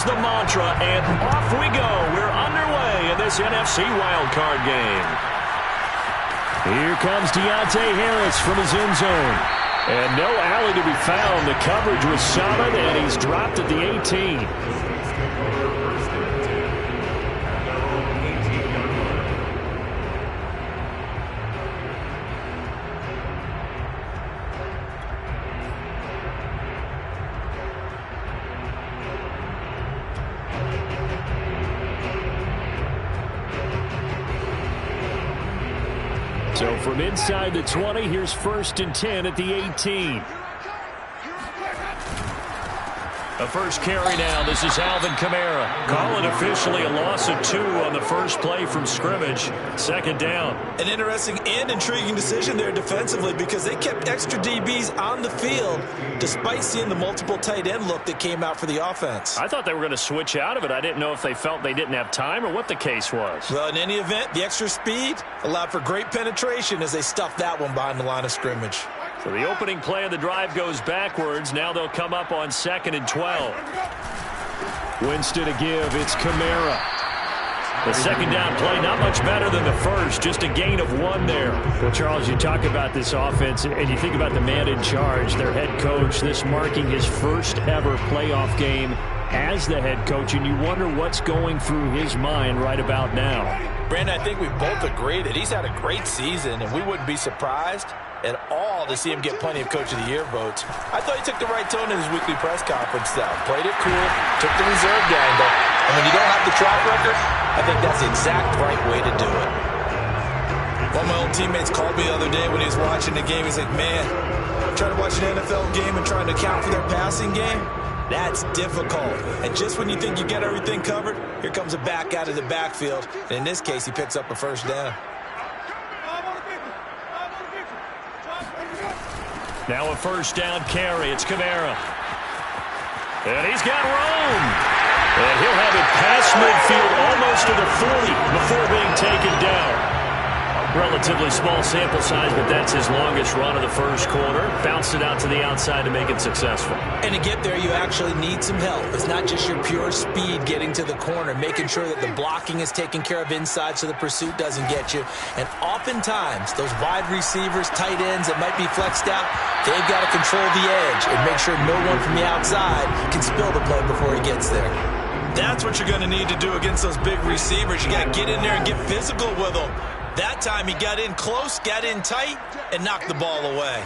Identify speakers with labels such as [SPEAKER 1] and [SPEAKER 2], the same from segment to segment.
[SPEAKER 1] is the mantra, and off we go. We're underway in this NFC wildcard game. Here comes Deontay Harris from his end zone. And no alley to be found. The coverage was solid, and he's dropped at the 18. So from inside the 20, here's 1st and 10 at the 18. A first carry now. This is Alvin Kamara. Call it officially a loss of 2 on the first play from scrimmage. 2nd down.
[SPEAKER 2] An interesting and intriguing decision there defensively because they kept extra DBs on the field despite seeing the multiple tight end look that came out for the offense.
[SPEAKER 1] I thought they were going to switch out of it. I didn't know if they felt they didn't have time or what the case was.
[SPEAKER 2] Well, in any event, the extra speed allowed for great penetration as they stuffed that one behind the line of scrimmage.
[SPEAKER 1] So the opening play of the drive goes backwards. Now they'll come up on 2nd and 12. Winston to give. It's Kamara. The 2nd down play, not much better than the first. Just a gain of 1 there. Well, Charles, you talk about this offense, and you think about the man in charge, their head coach, this marking his first ever playoff game as the head coach, and you wonder what's going through his mind right about now.
[SPEAKER 2] Brandon, I think we both agree that he's had a great season, and we wouldn't be surprised at all to see him get plenty of Coach of the Year votes. I thought he took the right tone in his weekly press conference, though. Played it cool, took the reserve angle, and when you don't have the track record, I think that's the exact right way to do it. One of my old teammates called me the other day when he was watching the game. He's like, man, I'm trying to watch an NFL game and trying to account for their passing game. That's difficult. And just when you think you get everything covered, here comes a back out of the backfield. And in this case, he picks up a 1st down.
[SPEAKER 1] Now a 1st down carry. It's Kamara. And he's got room. And he'll have it past midfield almost to the 40 before being taken down. Relatively small sample size, but that's his longest run of the first quarter. Bounced it out to the outside to make it successful.
[SPEAKER 2] And to get there, you actually need some help. It's not just your pure speed getting to the corner, making sure that the blocking is taken care of inside so the pursuit doesn't get you. And oftentimes, those wide receivers, tight ends that might be flexed out, they've got to control the edge and make sure no one from the outside can spill the play before he gets there. That's what you're going to need to do against those big receivers. You got to get in there and get physical with them. That time he got in close, got in tight, and knocked the ball away.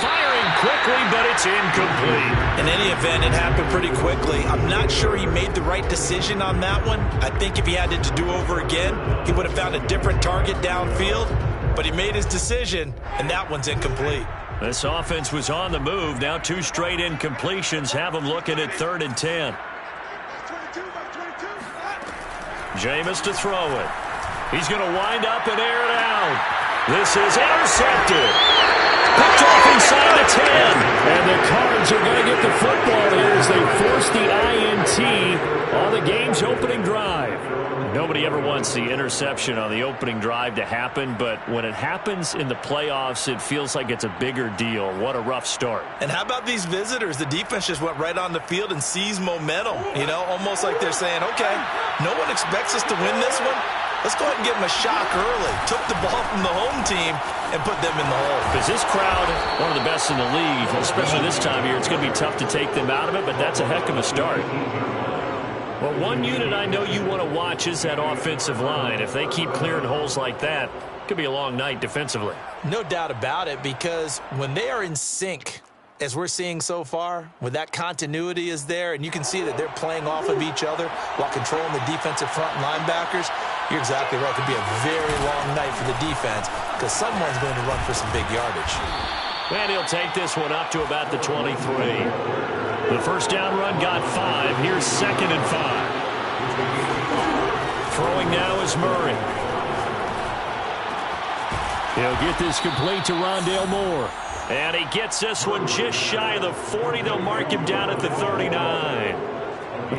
[SPEAKER 1] Firing quickly, but it's incomplete.
[SPEAKER 2] In any event, it happened pretty quickly. I'm not sure he made the right decision on that one. I think if he had it to do over again, he would have found a different target downfield. But he made his decision, and that one's incomplete.
[SPEAKER 1] This offense was on the move. Now 2 straight incompletions have them looking at 3rd and 10. Jameis to throw it. He's going to wind up and air it out. This is intercepted. Picked off inside the 10. And the Cards are going to get the football here as they force the INT on the game's opening drive. Nobody ever wants the interception on the opening drive to happen, but when it happens in the playoffs, it feels like it's a bigger deal. What a rough start.
[SPEAKER 2] And how about these visitors? The defense just went right on the field and seized momentum. You know, almost like they're saying, okay, no one expects us to win this one. Let's go ahead and give them a shock early. Took the ball from the home team and put them in the hole.
[SPEAKER 1] Because this crowd, one of the best in the league, especially this time of year, it's going to be tough to take them out of it, but that's a heck of a start. Well, one unit I know you want to watch is that offensive line. If they keep clearing holes like that, it could be a long night defensively.
[SPEAKER 2] No doubt about it, because when they are in sync, as we're seeing so far, when that continuity is there, and you can see that they're playing off of each other while controlling the defensive front linebackers, you're exactly right. It could be a very long night for the defense because someone's going to run for some big yardage.
[SPEAKER 1] And he'll take this one up to about the 23. The first down run got 5. Here's 2nd and 5. Throwing now is Murray. He'll get this complete to Rondale Moore. And he gets this one just shy of the 40. They'll mark him down at the 39.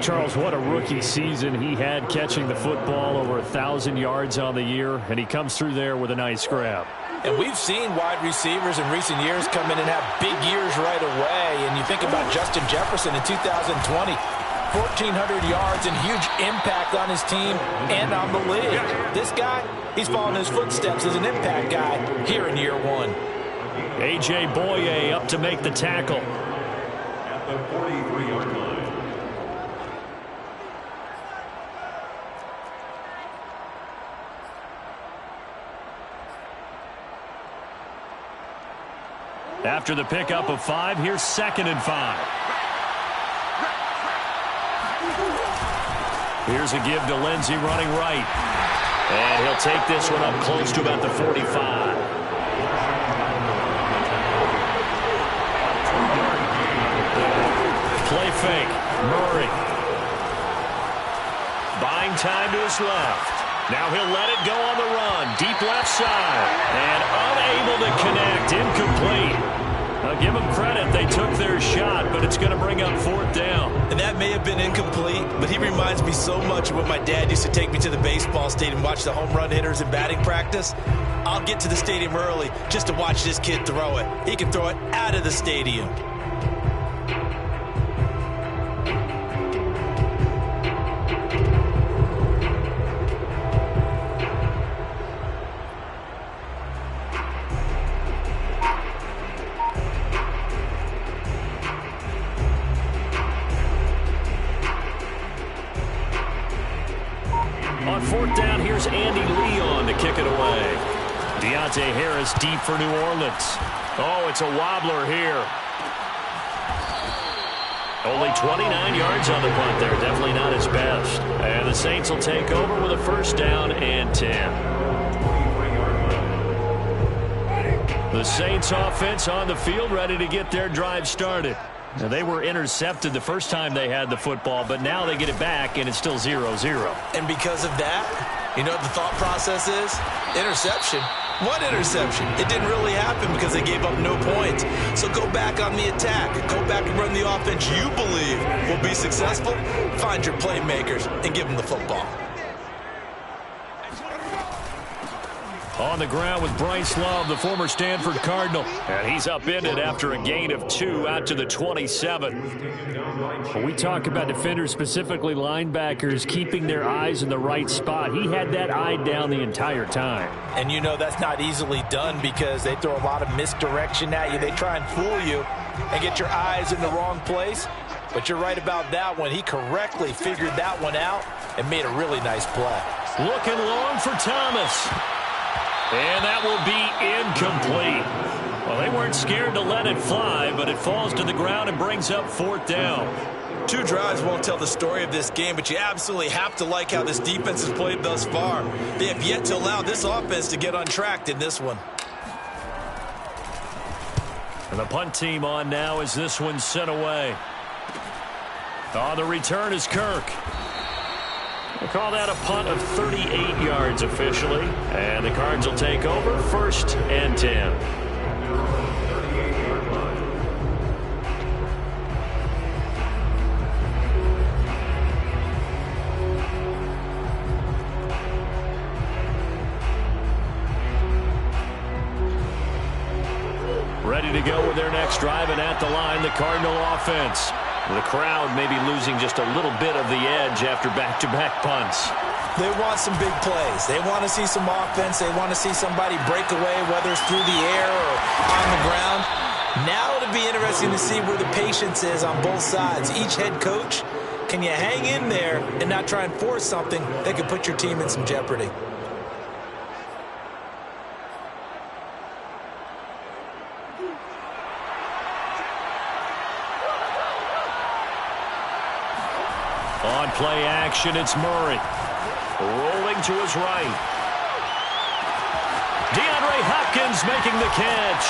[SPEAKER 1] Charles, what a rookie season he had, catching the football over 1,000 yards on the year, and he comes through there with a nice grab.
[SPEAKER 2] And we've seen wide receivers in recent years come in and have big years right away. And you think about Justin Jefferson in 2020, 1,400 yards and huge impact on his team and on the league. This guy, he's following his footsteps as an impact guy here in year one.
[SPEAKER 1] A.J. Boye up to make the tackle. At the 43-yard line. After the pickup of 5, here's 2nd and 5. Here's a give to Lindsey running right. And he'll take this one up close to about the 45. Play fake. Murray. Buying time to his left. Now he'll let it go on the run. Deep left side. And unable to connect. Incomplete. Now give them credit. They took their shot, but it's going to bring up 4th down.
[SPEAKER 2] And that may have been incomplete, but he reminds me so much of when my dad used to take me to the baseball stadium and watch the home run hitters in batting practice. I'll get to the stadium early just to watch this kid throw it. He can throw it out of the stadium.
[SPEAKER 1] On 4th down, here's Andy Leon to kick it away. Deontay Harris deep for New Orleans. Oh, it's a wobbler here. Only 29 yards on the punt there. Definitely not his best. And the Saints will take over with a 1st down and 10. The Saints offense on the field ready to get their drive started. Now, they were intercepted the first time they had the football, but now they get it back, and it's still 0-0.
[SPEAKER 2] And because of that, you know what the thought process is? Interception. What interception? It didn't really happen because they gave up no points. So go back on the attack. Go back and run the offense you believe will be successful. Find your playmakers and give them the football.
[SPEAKER 1] On the ground with Bryce Love, the former Stanford Cardinal. And he's upended after a gain of 2 out to the 27. When we talk about defenders, specifically linebackers, keeping their eyes in the right spot, he had that eye down the entire time.
[SPEAKER 2] And you know that's not easily done because they throw a lot of misdirection at you. They try and fool you and get your eyes in the wrong place. But you're right about that one. He correctly figured that one out and made a really nice play.
[SPEAKER 1] Looking long for Thomas. And that will be incomplete. Well, they weren't scared to let it fly, but it falls to the ground and brings up 4th down.
[SPEAKER 2] 2 drives won't tell the story of this game, but you absolutely have to like how this defense has played thus far. They have yet to allow this offense to get untracked in this one.
[SPEAKER 1] And the punt team on now as this one's sent away. Oh, the return is Kirk. We'll call that a punt of 38 yards officially. And the Cards will take over 1st and 10. Ready to go with their next drive, and at the line, the Cardinal offense. The crowd may be losing just a little bit of the edge after back-to-back punts.
[SPEAKER 2] They want some big plays. They want to see some offense. They want to see somebody break away, whether it's through the air or on the ground. Now it'll be interesting to see where the patience is on both sides. Each head coach, can you hang in there and not try and force something that could put your team in some jeopardy?
[SPEAKER 1] On play action, it's Murray. Rolling to his right. DeAndre Hopkins making the catch.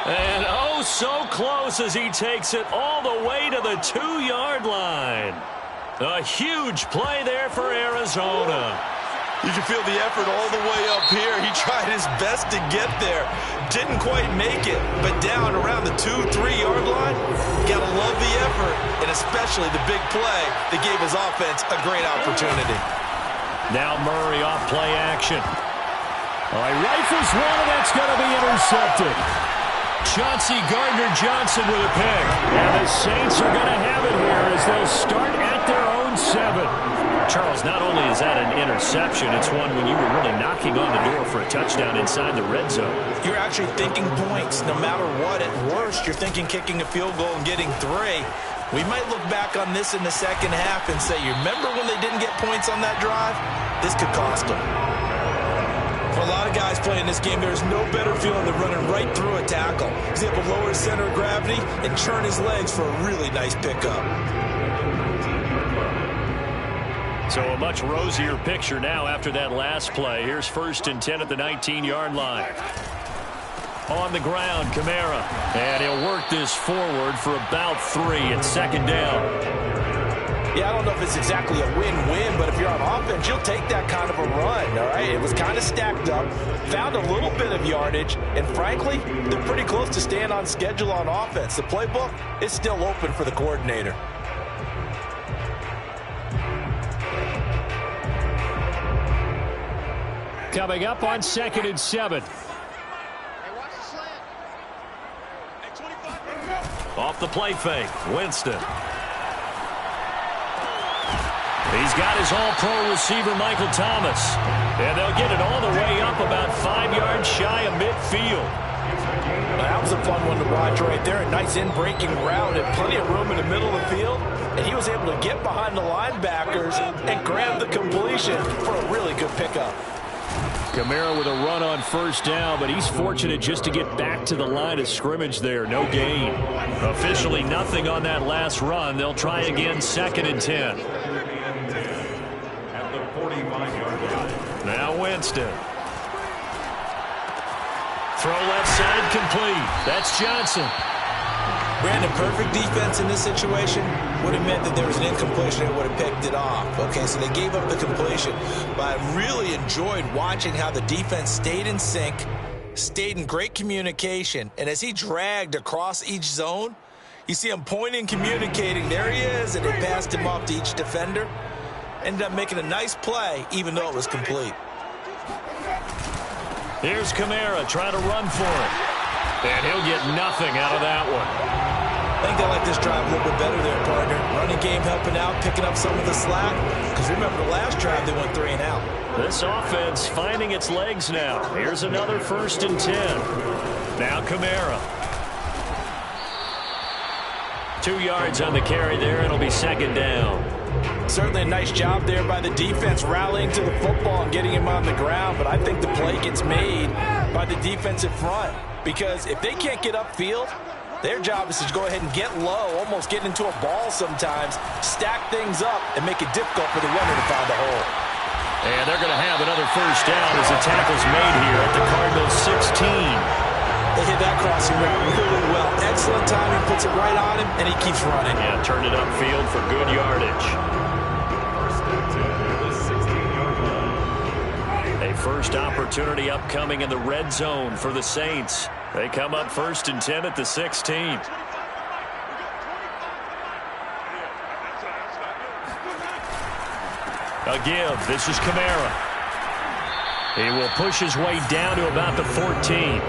[SPEAKER 1] And oh, so close as he takes it all the way to the 2-yard line. A huge play there for Arizona.
[SPEAKER 2] You can feel the effort all the way up here. He tried his best to get there. Didn't quite make it, but down around the 2-3-yard line, gotta love the effort, and especially the big play that gave his offense a great opportunity.
[SPEAKER 1] Now Murray off play action. Oh, he rifles one, and that's going to be intercepted. Chauncey Gardner-Johnson with a pick. And the Saints are going to have it here as they'll start at their own 7. Charles, not only is that an interception, it's one when you were really knocking on the door for a touchdown inside the red zone.
[SPEAKER 2] You're actually thinking points no matter what. At worst, you're thinking kicking a field goal and getting 3. We might look back on this in the second half and say, you remember when they didn't get points on that drive? This could cost them. For a lot of guys playing this game, there's no better feeling than running right through a tackle. He's able to lower his center of gravity and churn his legs for a really nice pickup.
[SPEAKER 1] So a much rosier picture now after that last play. Here's 1st and 10 at the 19-yard line. On the ground, Kamara. And he'll work this forward for about 3 at 2nd down.
[SPEAKER 2] Yeah, I don't know if it's exactly a win-win, but if you're on offense, you'll take that kind of a run, all right? It was kind of stacked up, found a little bit of yardage, and frankly, they're pretty close to staying on schedule on offense. The playbook is still open for the coordinator.
[SPEAKER 1] Coming up on 2nd and 7. Off the play fake, Winston. He's got his all-pro receiver, Michael Thomas. And they'll get it all the way up about 5 yards shy of midfield.
[SPEAKER 2] That was a fun one to watch right there. A nice in-breaking route and plenty of room in the middle of the field. And he was able to get behind the linebackers and grab the completion for a really good pickup.
[SPEAKER 1] Kamara with a run on 1st down, but he's fortunate just to get back to the line of scrimmage there. No gain. Officially nothing on that last run. They'll try again 2nd and 10. At the 45-yard line. Now Winston. Throw left side complete. That's Johnson.
[SPEAKER 2] Brandon, perfect defense in this situation would have meant that there was an incompletion and would have picked it off. Okay, so they gave up the completion. But I really enjoyed watching how the defense stayed in sync, stayed in great communication, and as he dragged across each zone, you see him pointing, communicating. There he is, and they passed him off to each defender. Ended up making a nice play, even though it was complete.
[SPEAKER 1] Here's Kamara trying to run for it. And he'll get nothing out of that one.
[SPEAKER 2] I think they like this drive a little bit better there, partner. Running game helping out, picking up some of the slack. Because remember, the last drive, they went 3 and out.
[SPEAKER 1] This offense finding its legs now. Here's another 1st and 10. Now Kamara. 2 yards on the carry there. It'll be 2nd down.
[SPEAKER 2] Certainly a nice job there by the defense rallying to the football and getting him on the ground. But I think the play gets made by the defensive front. Because if they can't get upfield, their job is to go ahead and get low, almost get into a ball sometimes, stack things up, and make it difficult for the runner to find a hole.
[SPEAKER 1] And they're going to have another 1st down as the tackle's made here at the Cardinals' 16.
[SPEAKER 2] They hit that crossing route really well. Excellent timing, puts it right on him, and he keeps running.
[SPEAKER 1] Yeah, turned it upfield for good yardage. A first opportunity upcoming in the red zone for the Saints. They come up 1st and 10 at the 16. A give. This is Kamara. He will push his way down to about the 14.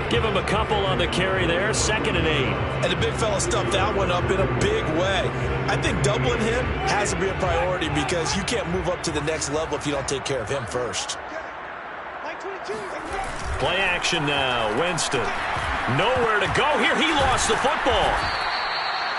[SPEAKER 1] Give him a couple on the carry there. 2nd and 8.
[SPEAKER 2] And the big fella stuffed that one up in a big way. I think doubling him has to be a priority because you can't move up to the next level if you don't take care of him first.
[SPEAKER 1] Play action now. Winston. Nowhere to go here. He lost the football.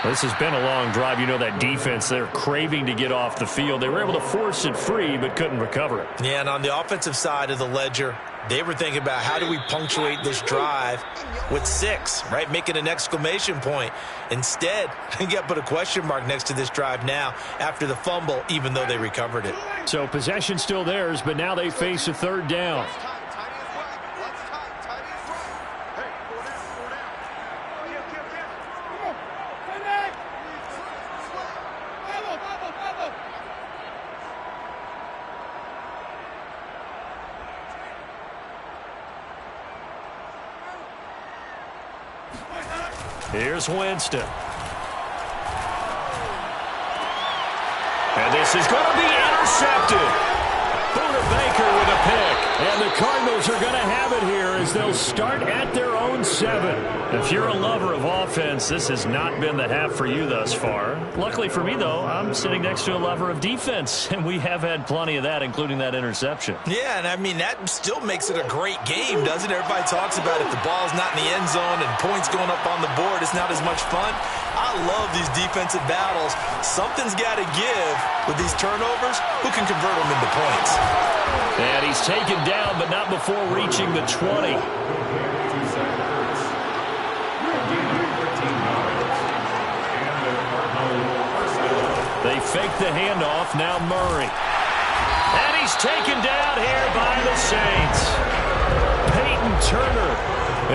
[SPEAKER 1] This has been a long drive. You know that defense, they're craving to get off the field. They were able to force it free but couldn't recover it.
[SPEAKER 2] Yeah, and on the offensive side of the ledger, they were thinking about how do we punctuate this drive with 6, right? Making an exclamation point. Instead, you got to put a question mark next to this drive now after the fumble, even though they recovered it.
[SPEAKER 1] So possession still theirs, but now they face a 3rd down. Here's Winston. And this is going to be intercepted. Buda Baker with a pick. And the Cardinals are going to have it here as they'll start at their own 7. If you're a lover of offense, this has not been the half for you thus far. Luckily for me, though, I'm sitting next to a lover of defense, and we have had plenty of that, including that interception.
[SPEAKER 2] Yeah, and I mean, that still makes it a great game, doesn't it? Everybody talks about if the ball's not in the end zone and points going up on the board, it's not as much fun. I love these defensive battles. Something's got to give with these turnovers. Who can convert them into points?
[SPEAKER 1] And he's taken down, but not before reaching the 20. They fake the handoff. Now Murray. And he's taken down here by the Saints. Peyton Turner.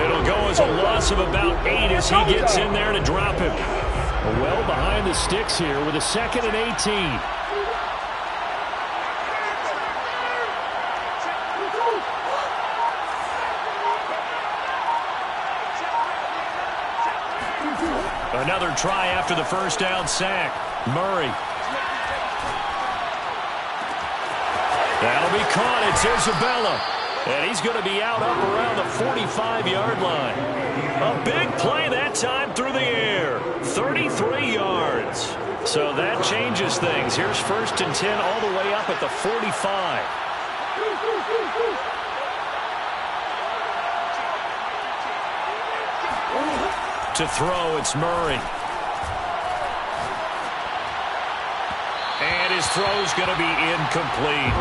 [SPEAKER 1] It'll go as a loss of about 8 as he gets in there to drop him. Well behind the sticks here with a 2nd and 18. Another try after the first down sack. Murray. That'll be caught. It's Isabella. And he's going to be out up around the 45-yard line. A big play that time through the air. 33 yards. So that changes things. Here's 1st and 10 all the way up at the 45. To throw, it's Murray. And his throw's going to be incomplete.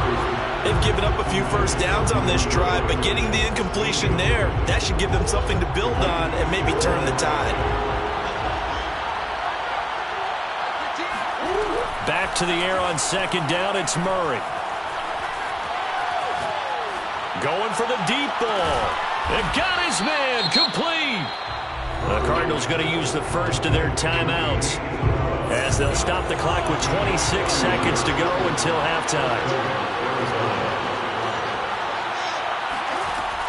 [SPEAKER 2] They've given up a few first downs on this drive, but getting the incompletion there, that should give them something to build on and maybe turn the tide.
[SPEAKER 1] Back to the air on 2nd down, it's Murray. Going for the deep ball. It got his man, complete. The Cardinals going to use the first of their timeouts as they'll stop the clock with 26 seconds to go until halftime.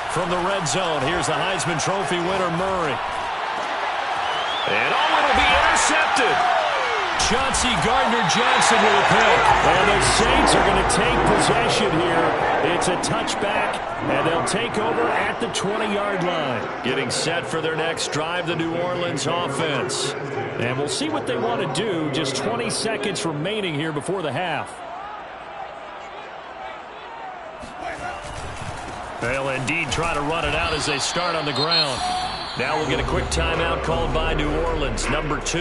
[SPEAKER 1] From the red zone, here's the Heisman Trophy winner, Murray. And it'll be intercepted. Chauncey Gardner-Johnson with a pick. And the Saints are going to take possession here. It's a touchback, and they'll take over at the 20-yard line. Getting set for their next drive, the New Orleans offense. And we'll see what they want to do. Just 20 seconds remaining here before the half. They'll indeed try to run it out as they start on the ground. Now we'll get a quick timeout called by New Orleans, number 2.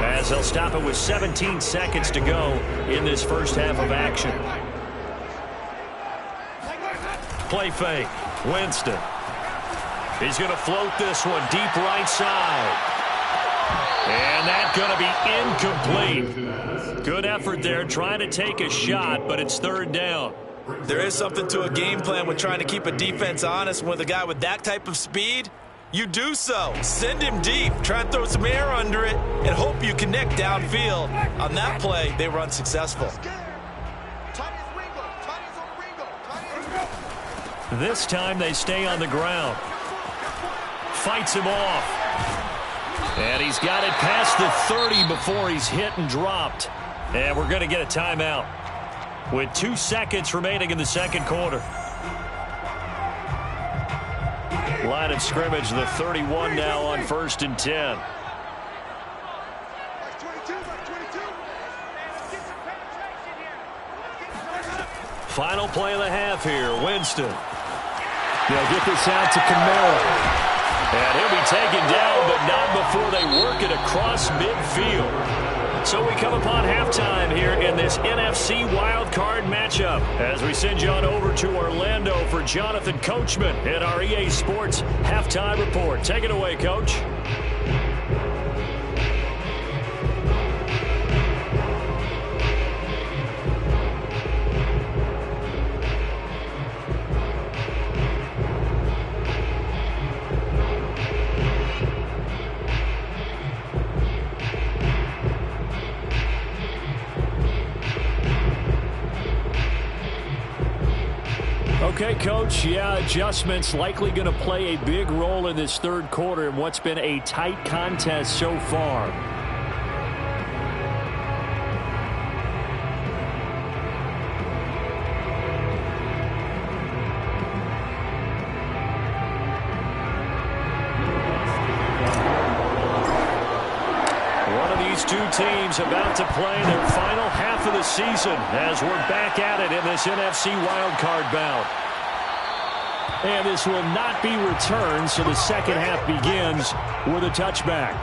[SPEAKER 1] As they'll stop it with 17 seconds to go in this first half of action. Play fake. Winston. He's going to float this one deep right side. And that's going to be incomplete. Good effort there trying to take a shot, but it's 3rd down.
[SPEAKER 2] There is something to a game plan with trying to keep a defense honest. With a guy with that type of speed, you do so. Send him deep. Try and throw some air under it and hope you connect downfield. On that play, they were unsuccessful.
[SPEAKER 1] This time they stay on the ground. Fights him off. And he's got it past the 30 before he's hit and dropped. And we're going to get a timeout with 2 seconds remaining in the second quarter. Line of scrimmage, the 31 now on 1st and 10. Final play of the half here. Winston. They'll get this out to Kamara. And he'll be taken down, but not before they work it across midfield. So we come upon halftime here in this NFC wildcard matchup as we send you on over to Orlando for Jonathan Coachman at our EA Sports Halftime Report. Take it away, Coach. Okay, Coach, adjustments likely going to play a big role in this third quarter in what's been a tight contest so far. two teams about to play their final half of the season as we're back at it in this NFC wildcard bout. And this will not be returned, so the second half begins with a touchback.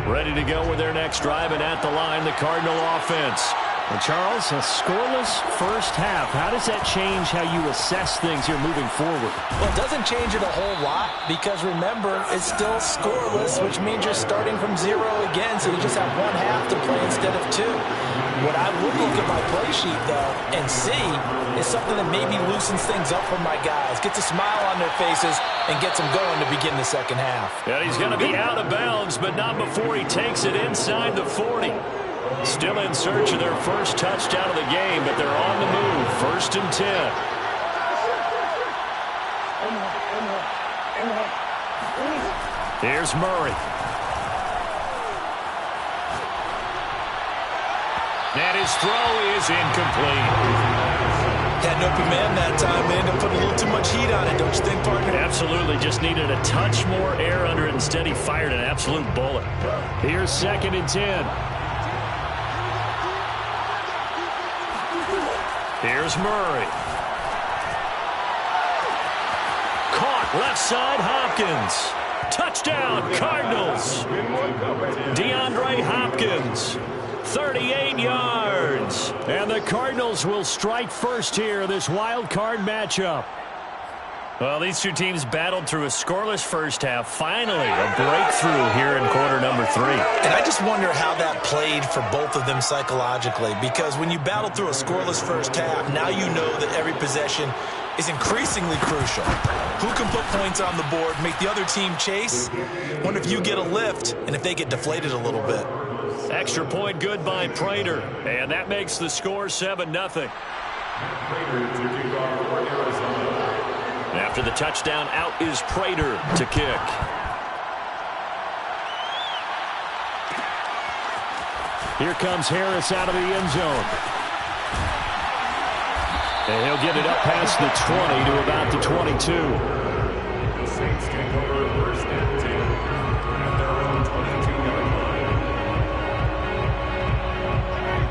[SPEAKER 1] Ready to go with their next drive, and at the line, the Cardinal offense.
[SPEAKER 3] And Charles, a scoreless first half. How does that change how you assess things here moving forward?
[SPEAKER 2] Well, it doesn't change it a whole lot because, remember, it's still scoreless, which means you're starting from 0 again, so you just have one half to play instead of 2. What I would look at my play sheet, though, and see is something that maybe loosens things up for my guys, gets a smile on their faces, and gets them going to begin the second half.
[SPEAKER 1] Yeah, he's going to be out of bounds, but not before he takes it inside the 40. Still in search of their first touchdown of the game, but they're on the move. 1st and 10. Here's Murray. And his throw is incomplete.
[SPEAKER 2] Had an open man that time. They ended up putting a little too much heat on it, don't you think, partner?
[SPEAKER 1] Absolutely. Just needed a touch more air under it. Instead, he fired an absolute bullet. Here's 2nd and 10. Here's Murray. Caught left side, Hopkins. Touchdown, Cardinals. DeAndre Hopkins, 38 yards. And the Cardinals will strike first here, this wild card matchup. Well, these two teams battled through a scoreless first half. Finally, a breakthrough here in quarter number 3.
[SPEAKER 2] And I just wonder how that played for both of them psychologically, because when you battle through a scoreless first half, now you know that every possession is increasingly crucial. Who can put points on the board, make the other team chase? Wonder if you get a lift and if they get deflated a little bit.
[SPEAKER 1] Extra point good by Prater, and that makes the score 7-0. After the touchdown, out is Prater to kick. Here comes Harris out of the end zone. And he'll get it up past the 20 to about the 22.
[SPEAKER 4] The Saints take over 1st and 10 at their own 22-yard line.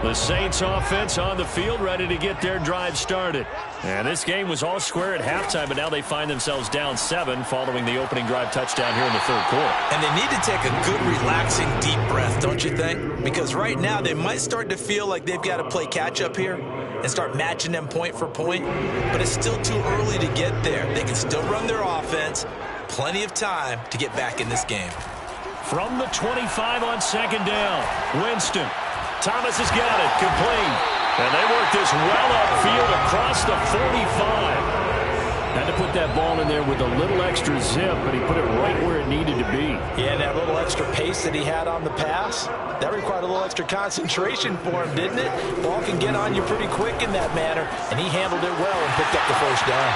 [SPEAKER 1] The Saints offense on the field, ready to get their drive started. And this game was all square at halftime, but now they find themselves down 7 following the opening drive touchdown here in the 3rd quarter.
[SPEAKER 2] And they need to take a good, relaxing, deep breath, don't you think? Because right now they might start to feel like they've got to play catch-up here and start matching them point for point. But it's still too early to get there. They can still run their offense. Plenty of time to get back in this game.
[SPEAKER 1] From the 25 on 2nd down, Winston. Thomas has got it, complete. And they work this well upfield across the 45.
[SPEAKER 3] Had to put that ball in there with a little extra zip, but he put it right where it needed to be.
[SPEAKER 2] Yeah, and that little extra pace that he had on the pass, that required a little extra concentration for him, didn't it? Ball can get on you pretty quick in that manner, and he handled it well and picked up the 1st down.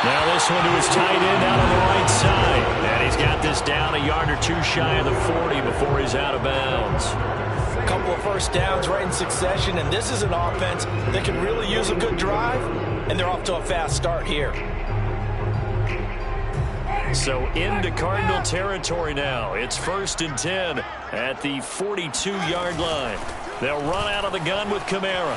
[SPEAKER 1] Now this one to his tight end out on the right side. And he's got this down a yard or two shy of the 40 before he's out of bounds.
[SPEAKER 2] A couple of 1st downs right in succession, and this is an offense that can really use a good drive, and they're off to a fast start here.
[SPEAKER 1] So into Cardinal territory now. It's 1st and 10 at the 42-yard line. They'll run out of the gun with Kamara.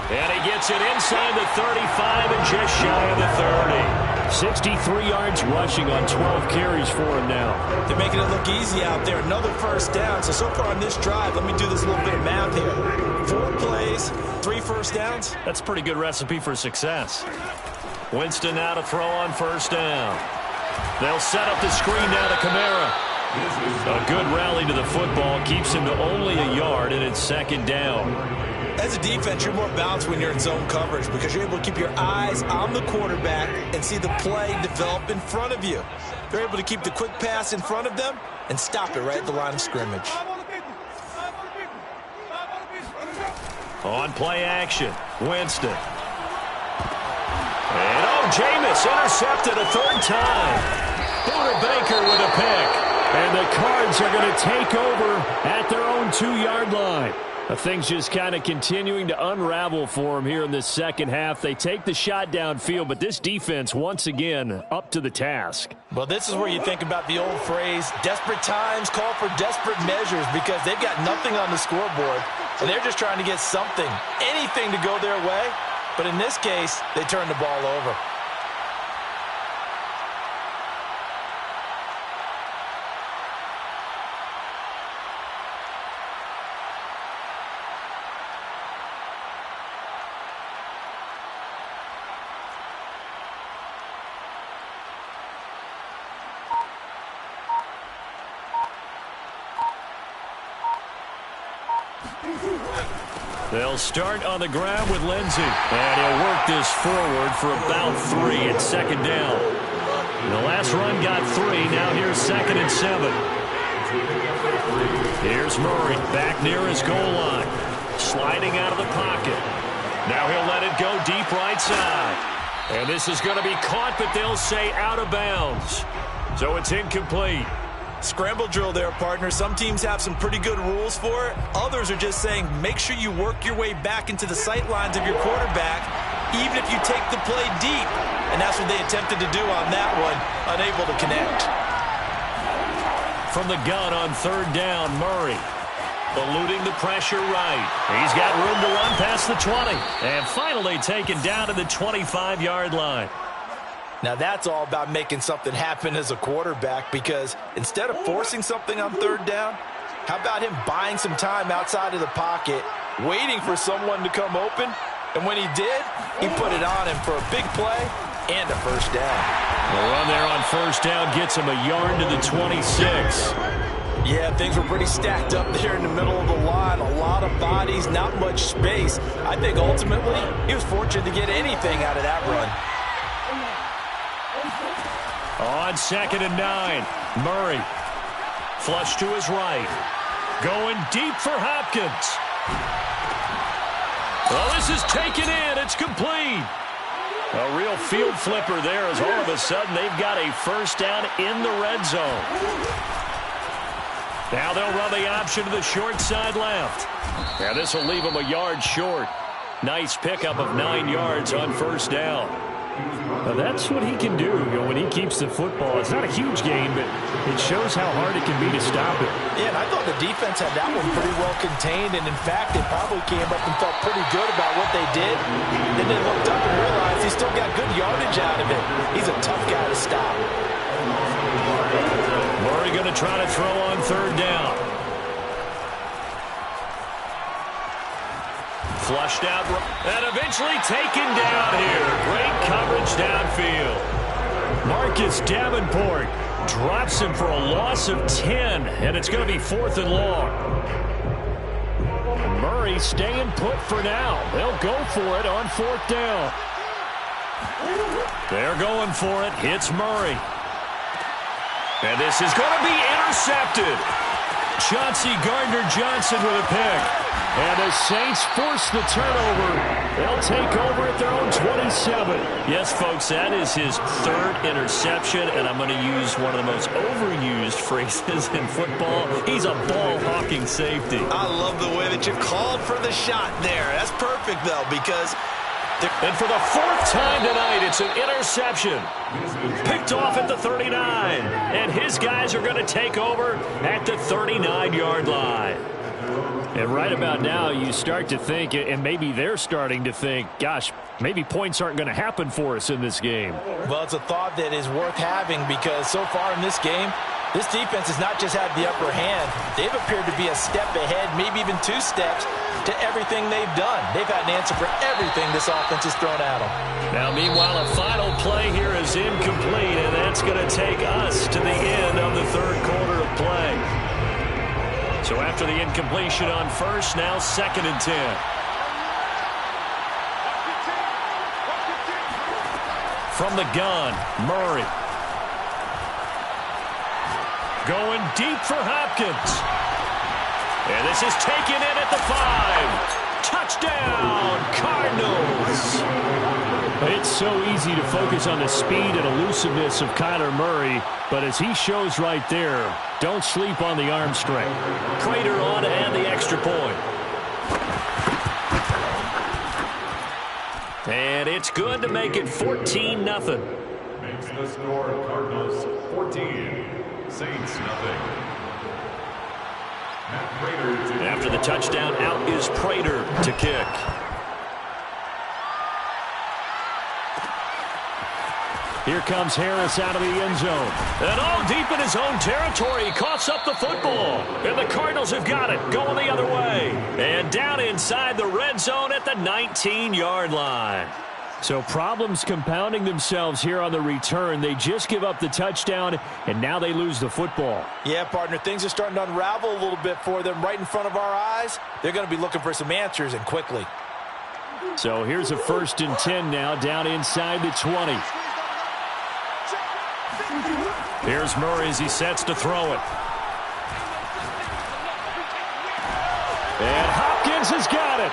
[SPEAKER 1] And he gets it inside the 35 and just shy of the 30. 63 yards rushing on 12 carries for him now.
[SPEAKER 2] They're making it look easy out there. Another 1st down. So far on this drive, let me do this little bit of math here. 4 plays, 3 1st downs.
[SPEAKER 1] That's a pretty good recipe for success. Winston now to throw on 1st down. They'll set up the screen now to Kamara. A good rally to the football. Keeps him to only a yard, and it's 2nd down.
[SPEAKER 2] As a defense, you're more balanced when you're in zone coverage because you're able to keep your eyes on the quarterback and see the play develop in front of you. They're able to keep the quick pass in front of them and stop it right at the line of scrimmage.
[SPEAKER 1] On play action, Winston. And Jameis intercepted a 3rd time. Buda Baker with a pick.
[SPEAKER 3] And the Cards are going to take over at their own 2-yard line. Things just kind of continuing to unravel for them here in this second half. They take the shot downfield, but this defense, once again, up to the task.
[SPEAKER 2] Well, this is where you think about the old phrase, desperate times call for desperate measures, because they've got nothing on the scoreboard, and they're just trying to get something, anything to go their way. But in this case, they turn the ball over.
[SPEAKER 1] They'll start on the ground with Lindsey. And he'll work this forward for about 3 at second down. The last run got 3. Now here's 2nd and 7. Here's Murray back near his goal line. Sliding out of the pocket. Now he'll let it go deep right side. And this is going to be caught, but they'll say out of bounds. So it's incomplete.
[SPEAKER 2] Scramble drill there, partner. Some teams have some pretty good rules for it. Others are just saying make sure you work your way back into the sight lines of your quarterback, even if you take the play deep. And that's what they attempted to do on that one, unable to connect.
[SPEAKER 1] From the gun on 3rd down, Murray. Eluding the pressure right. He's got room to run past the 20. And finally taken down to the 25-yard line.
[SPEAKER 2] Now that's all about making something happen as a quarterback, because instead of forcing something on 3rd down, how about him buying some time outside of the pocket, waiting for someone to come open, and when he did, he put it on him for a big play and a first down.
[SPEAKER 1] The run there on 1st down gets him a yard to the 26.
[SPEAKER 2] Yeah, things were pretty stacked up there in the middle of the line. A lot of bodies, not much space. I think ultimately he was fortunate to get anything out of that run.
[SPEAKER 1] On 2nd and 9, Murray. Flush to his right. Going deep for Hopkins. Well, this is taken in. It's complete. A real field flipper there, as all of a sudden they've got a first down in the red zone. Now they'll run the option to the short side left. Now this will leave them a yard short. Nice pickup of 9 yards on 1st down.
[SPEAKER 3] Well, that's what he can do, when he keeps the football. It's not a huge gain, but it shows how hard it can be to stop it.
[SPEAKER 2] Yeah, and I thought the defense had that one pretty well contained, and in fact, they probably came up and felt pretty good about what they did. Then they looked up and realized he still got good yardage out of it. He's a tough guy to stop.
[SPEAKER 1] Murray going to try to throw on 3rd down. Flushed out and eventually taken down here. Great coverage downfield. Marcus Davenport drops him for a loss of 10, and it's going to be 4th and long. Murray staying put for now. They'll go for it on 4th down. They're going for it. Hits Murray. And this is going to be intercepted. Chauncey Gardner-Johnson with a pick. And the Saints force the turnover. They'll take over at their own 27. Yes, folks, that is his 3rd interception, and I'm going to use one of the most overused phrases in football. He's a ball-hawking safety.
[SPEAKER 2] I love the way that you called for the shot there. That's perfect, though, because...
[SPEAKER 1] And for the 4th time tonight, it's an interception. Picked off at the 39. And his guys are going to take over at the 39-yard line. And right about now, you start to think, and maybe they're starting to think, gosh, maybe points aren't going to happen for us in this game.
[SPEAKER 2] Well, it's a thought that is worth having, because so far in this game, this defense has not just had the upper hand. They've appeared to be a step ahead, maybe even 2 steps, to everything they've done. They've had an answer for everything this offense has thrown at them.
[SPEAKER 1] Now, meanwhile, a final play here is incomplete, and that's going to take us to the end of the 3rd quarter of play. So after the incompletion on 1st, now 2nd and 10. From the gun, Murray. Going deep for Hopkins. And this is taken in at the 5. Touchdown, Cardinals.
[SPEAKER 3] It's so easy to focus on the speed and elusiveness of Kyler Murray, but as he shows right there, don't sleep on the arm strength.
[SPEAKER 1] Prater on to add the extra point. And it's good to make it 14-0.
[SPEAKER 4] Makes the score Cardinals 14, Saints nothing. Matt Prater
[SPEAKER 1] After the touchdown, out is Prater to kick.
[SPEAKER 3] Here comes Harris out of the end zone.
[SPEAKER 1] And all deep in his own territory, he coughs up the football. And the Cardinals have got it, going the other way. And down inside the red zone at the 19-yard line.
[SPEAKER 3] So problems compounding themselves here on the return. They just give up the touchdown, and now they lose the football.
[SPEAKER 2] Yeah, partner, things are starting to unravel a little bit for them right in front of our eyes. They're going to be looking for some answers, and quickly.
[SPEAKER 3] So here's a 1st and 10 now, down inside the 20.
[SPEAKER 1] Here's Murray as he sets to throw it.
[SPEAKER 3] And Hopkins has got it.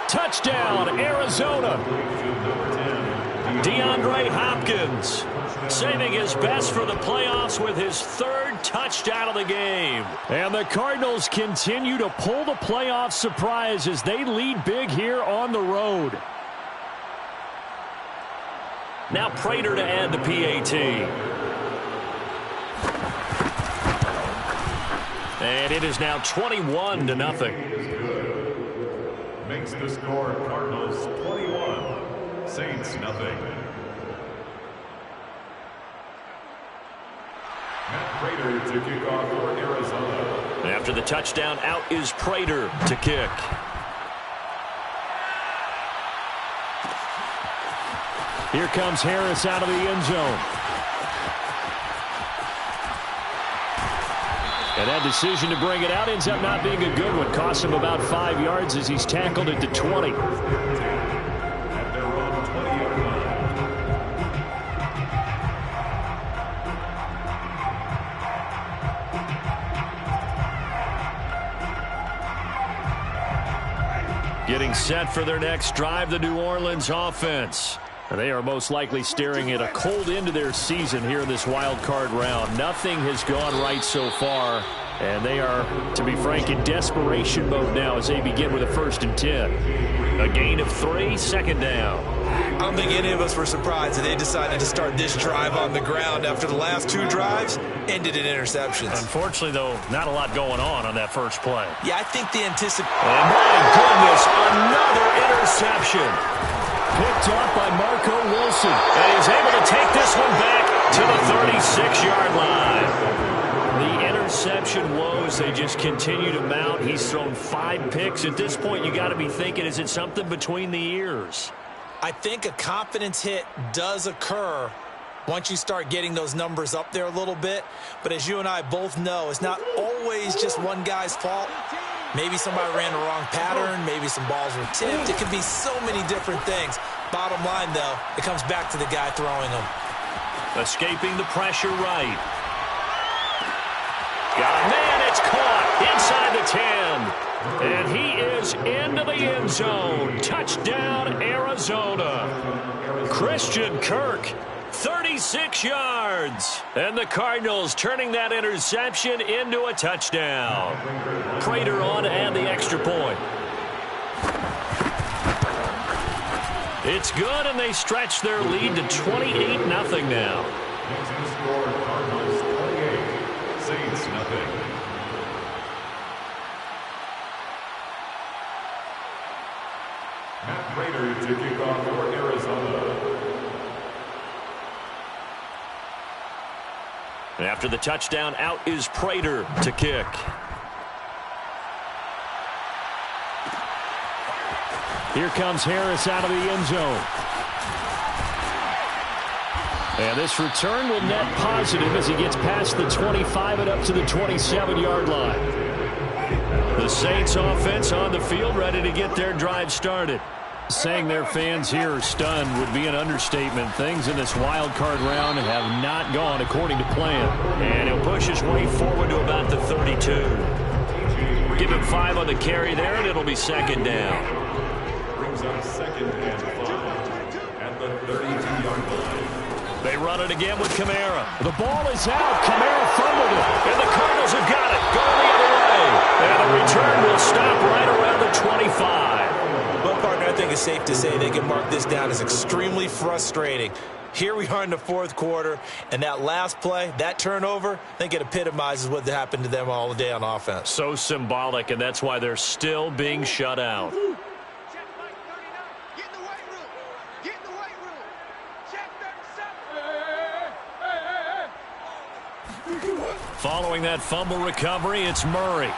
[SPEAKER 3] Touchdown, Arizona.
[SPEAKER 1] DeAndre Hopkins saving his best for the playoffs with his 3rd touchdown of the game.
[SPEAKER 3] And the Cardinals continue to pull the playoff surprise as they lead big here on the road.
[SPEAKER 1] Now Prater to add the PAT. And it is now 21-0.
[SPEAKER 4] makes the score Cardinals 21, Saints nothing. Matt Prater to kick off for Arizona.
[SPEAKER 1] After the touchdown, out is Prater to kick.
[SPEAKER 3] Here comes Harris out of the end zone. And that decision to bring it out ends up not being a good one. Costs him about 5 yards as he's tackled at the 20.
[SPEAKER 4] At their own 20-yard line.
[SPEAKER 1] Getting set for their next drive, the New Orleans offense. They are most likely staring at a cold end to their season here in this wild card round. Nothing has gone right so far, and they are, to be frank, in desperation mode now as they begin with a 1st and 10. A gain of 3, second down.
[SPEAKER 2] I don't think any of us were surprised that they decided to start this drive on the ground after the last 2 drives ended in interceptions.
[SPEAKER 1] Unfortunately, though, not a lot going on that first play.
[SPEAKER 2] Yeah, I think the anticipation.
[SPEAKER 1] And my goodness, another interception.
[SPEAKER 3] Picked off by Marco Wilson.
[SPEAKER 1] And he's able to take this one back to the 36-yard line. The interception woes, they just continue to mount. He's thrown 5 picks. At this point, you got to be thinking, is it something between the ears?
[SPEAKER 2] I think a confidence hit does occur once you start getting those numbers up there a little bit. But as you and I both know, it's not always just one guy's fault. Maybe somebody ran the wrong pattern. Maybe some balls were tipped. It could be so many different things. Bottom line, though, it comes back to the guy throwing them.
[SPEAKER 1] Escaping the pressure right. Got a man, it's caught inside the 10. And he is into the end zone. Touchdown, Arizona. Christian Kirk, 36 yards. And the Cardinals turning that interception into a touchdown. Prater on to add the extra point. It's good, and they stretch their lead to 28-0 now.
[SPEAKER 4] Makes the score Cardinals 28, Saints nothing. Matt Prater to kick off for Arizona.
[SPEAKER 1] After the touchdown, out is Prater to kick.
[SPEAKER 3] Here comes Harris out of the end zone. And this return will net positive as he gets past the 25 and up to the 27-yard line. The Saints offense on the field ready to get their drive started. Saying their fans here are stunned would be an understatement. Things in this wild card round have not gone according to plan.
[SPEAKER 1] And he'll push his way forward to about the 32. Give him 5 on the carry there, and it'll be second down.
[SPEAKER 4] Brings up 2nd and 5 at the 32-yard line.
[SPEAKER 3] They run it again with Kamara. The ball is out. Kamara fumbled it. And the Cardinals have got it. Going the other way. And the return will stop right around the 25.
[SPEAKER 2] Well, partner, I think it's safe to say they can mark this down as extremely frustrating. Here we are in the fourth quarter, and that last play, that turnover, I think it epitomizes what happened to them all day on offense.
[SPEAKER 3] So symbolic, and that's why they're still being shut out. Following that fumble recovery, it's Murray.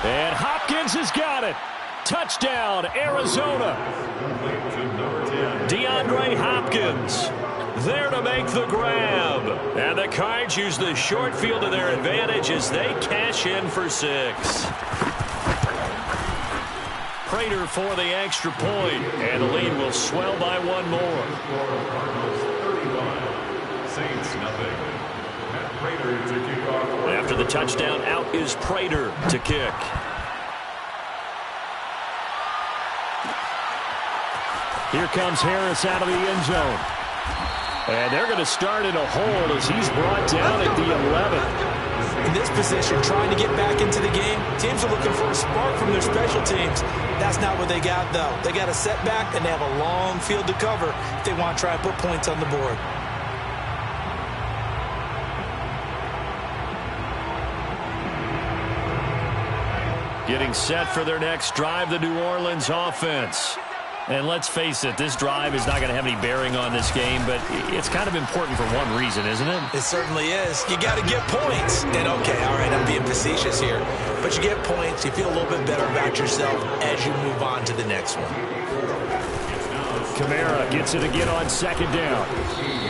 [SPEAKER 3] And Hopkins has got it. Touchdown, Arizona. DeAndre Hopkins there to make the grab. And the Cards use the short field to their advantage as they cash in for 6. Prater for the extra point, and the lead will swell by 1 more.
[SPEAKER 4] Saints nothing. Matt Prater to kick off.
[SPEAKER 3] After the touchdown, out is Prater to kick. Here comes Harris out of the end zone. And they're going to start in a hold as he's brought down at the 11.
[SPEAKER 2] In this position, trying to get back into the game, teams are looking for a spark from their special teams. That's not what they got, though. They got a setback, and they have a long field to cover if they want to try and put points on the board.
[SPEAKER 3] Getting set for their next drive, the New Orleans offense. And let's face it, this drive is not going to have any bearing on this game, but it's kind of important for one reason, isn't it?
[SPEAKER 2] It certainly is. You got to get points. And, okay, all right, I'm being facetious here. But you get points, you feel a little bit better about yourself as you move on to the next one.
[SPEAKER 3] Kamara gets it again on second down.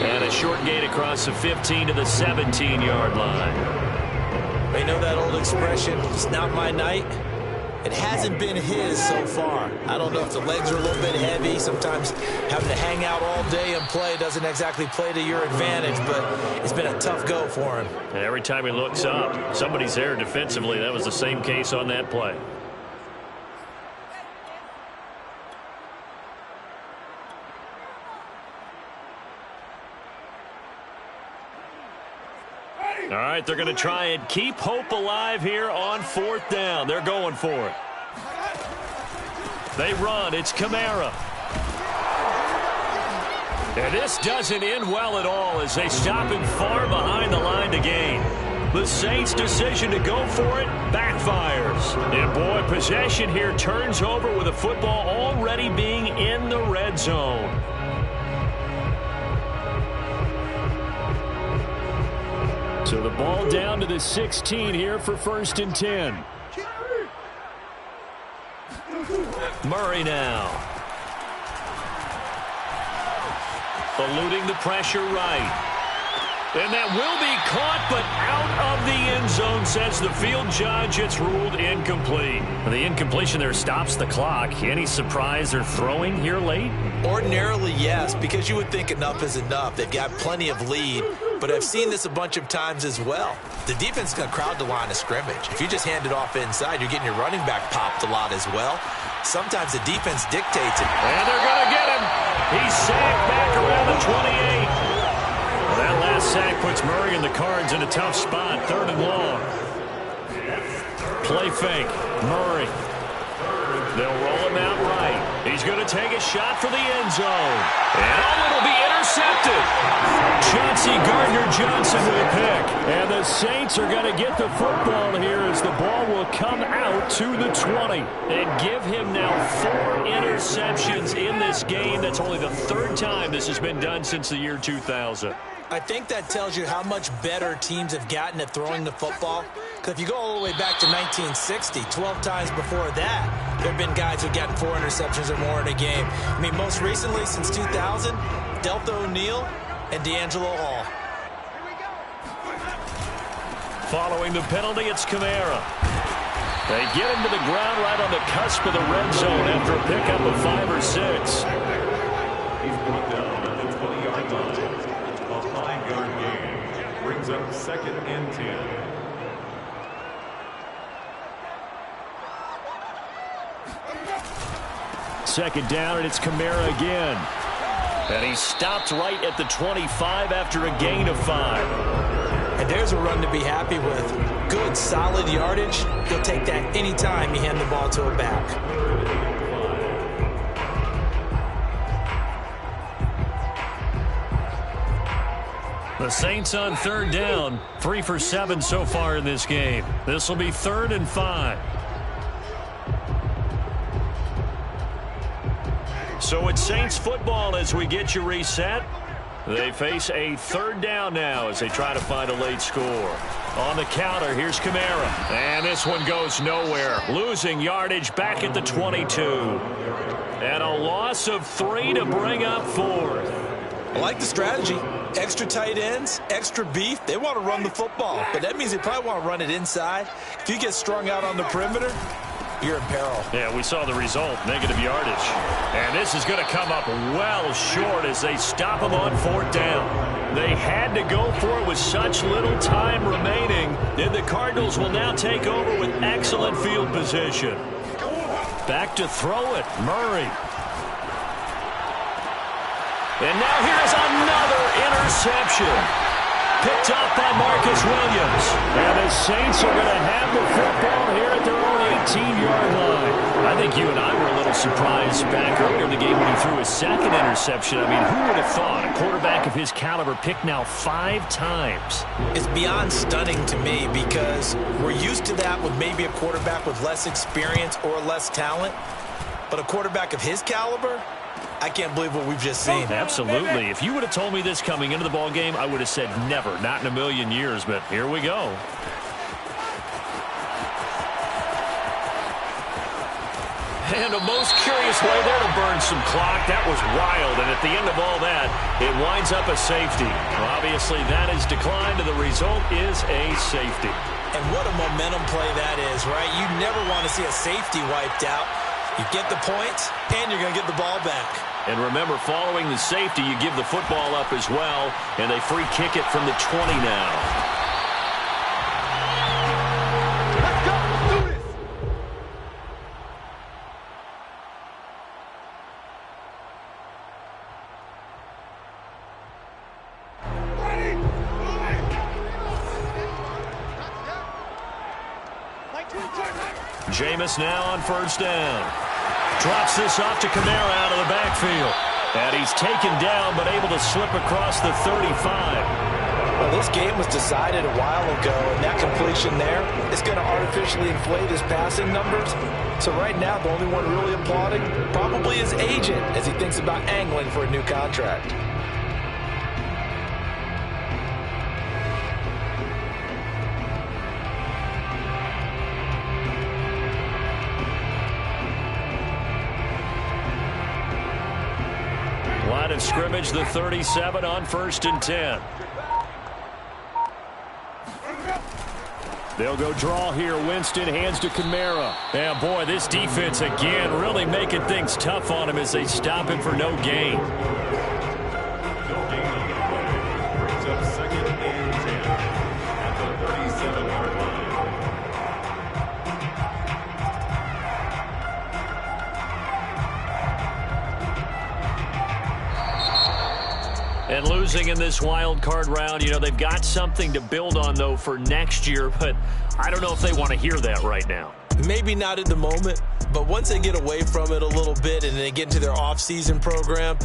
[SPEAKER 3] And a short gain across the 15 to the 17-yard line.
[SPEAKER 2] You know that old expression, it's not my night? It hasn't been his so far. I don't know if the legs are a little bit heavy. Sometimes having to hang out all day and play doesn't exactly play to your advantage, but it's been a tough go for him.
[SPEAKER 3] And every time he looks up, somebody's there defensively. That was the same case on that play. All right, they're going to try and keep hope alive here on 4th down. They're going for it. They run. It's Kamara. And this doesn't end well at all as they stop him far behind the line to gain. The Saints' decision to go for it backfires. And, boy, possession here turns over with the football already being in the red zone. So the ball down to the 16 here for 1st and 10. Murray now. Eluding the pressure right. And that will be caught, but out of the end zone, says the field judge. It's ruled incomplete. The incompletion there stops the clock. Any surprise they're throwing here late?
[SPEAKER 2] Ordinarily, yes, because you would think enough is enough. They've got plenty of lead, but I've seen this a bunch of times as well. The defense is going to crowd the line of scrimmage. If you just hand it off inside, you're getting your running back popped a lot as well. Sometimes the defense dictates it.
[SPEAKER 3] And they're going to get him. He's sacked back around the 28. That last sack puts Murray and the Cards in a tough spot. 3rd and long. Play fake. Murray. They'll roll him out right. He's going to take a shot for the end zone. And it'll be intercepted. Chauncey Gardner-Johnson with a pick. And the Saints are going to get the football here as the ball will come out to the 20. And give him now 4 interceptions in this game. That's only the 3rd time this has been done since the year 2000.
[SPEAKER 2] I think that tells you how much better teams have gotten at throwing the football. Because if you go all the way back to 1960, 12 times before that, there have been guys who've gotten 4 interceptions or more in a game. I mean, most recently, since 2000, Delta O'Neal and D'Angelo Hall.
[SPEAKER 3] Following the penalty, it's Kamara. They get him to the ground right on the cusp of the red zone after a pickup of 5 or 6.
[SPEAKER 4] He's brought down at the 20-yard line. A 5-yard gain brings up 2nd and 10.
[SPEAKER 3] second down, and it's Kamara again.
[SPEAKER 1] And he stopped right at the 25 after a gain of 5.
[SPEAKER 2] And there's a run to be happy with. Good, solid yardage. He'll take that anytime you hand the ball to a back.
[SPEAKER 1] The Saints on third down, 3 for 7 so far in this game. This will be 3rd and 5. So it's Saints football as we get you reset. They face a 3rd down now as they try to find a late score. On the counter, here's Kamara. And this one goes nowhere. Losing yardage back at the 22. And a loss of 3 to bring up 4th.
[SPEAKER 2] I like the strategy. Extra tight ends, extra beef. They want to run the football, but that means they probably want to run it inside. If you get strung out on the perimeter, you're in peril.
[SPEAKER 1] Yeah, we saw the result, negative yardage. And this is going to come up well short as they stop him on 4th down. They had to go for it with such little time remaining. And the Cardinals will now take over with excellent field position. Back to throw it, Murray. And now here's another interception. Picked up by Marcus Williams.
[SPEAKER 3] And the Saints are going to have the football here at their own 18-yard line.
[SPEAKER 1] I think you and I were a little surprised back earlier in the game when he threw his 2nd interception. I mean, who would have thought a quarterback of his caliber picked now 5 times?
[SPEAKER 2] It's beyond stunning to me because we're used to that with maybe a quarterback with less experience or less talent. But a quarterback of his caliber, I can't believe what we've just seen.
[SPEAKER 1] Absolutely. If you would have told me this coming into the ball game, I would have said never, not in a million years, but here we go. And a most curious way there to burn some clock. That was wild, and at the end of all that, it winds up a safety. Well, obviously, that is declined, and the result is a safety.
[SPEAKER 2] And what a momentum play that is, right? You never want to see a safety wiped out. You get the points, and you're going to get the ball back.
[SPEAKER 1] And remember, following the safety, you give the football up as well, and they free kick it from the 20 now.
[SPEAKER 5] Let's go. Do this.
[SPEAKER 1] Jameis now on 1st down. Drops this off to Kamara out of the backfield. And he's taken down but able to slip across the 35.
[SPEAKER 2] Well, this game was decided a while ago, and that completion there is going to artificially inflate his passing numbers. So right now, the only one really applauding probably his agent as he thinks about angling for a new contract.
[SPEAKER 1] Line of scrimmage, the 37 on 1st and 10.
[SPEAKER 3] They'll go draw here. Winston hands to Kamara.
[SPEAKER 1] Yeah, boy, this defense again really making things tough on him as they stop him for no gain.
[SPEAKER 4] No gain on the play. Brings up 2nd and 10 at the 37-yard line.
[SPEAKER 1] And losing in this wild card round, you know, they've got something to build on, though, for next year. But I don't know if they want to hear that right now.
[SPEAKER 2] Maybe not at the moment, but once they get away from it a little bit and they get into their off-season program,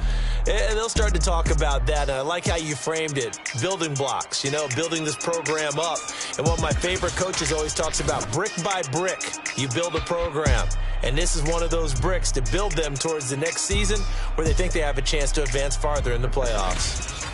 [SPEAKER 2] they'll start to talk about that. And I like how you framed it, building blocks, you know, building this program up. And one of my favorite coaches always talks about brick by brick, you build a program. And this is one of those bricks to build them towards the next season where they think they have a chance to advance farther in the playoffs.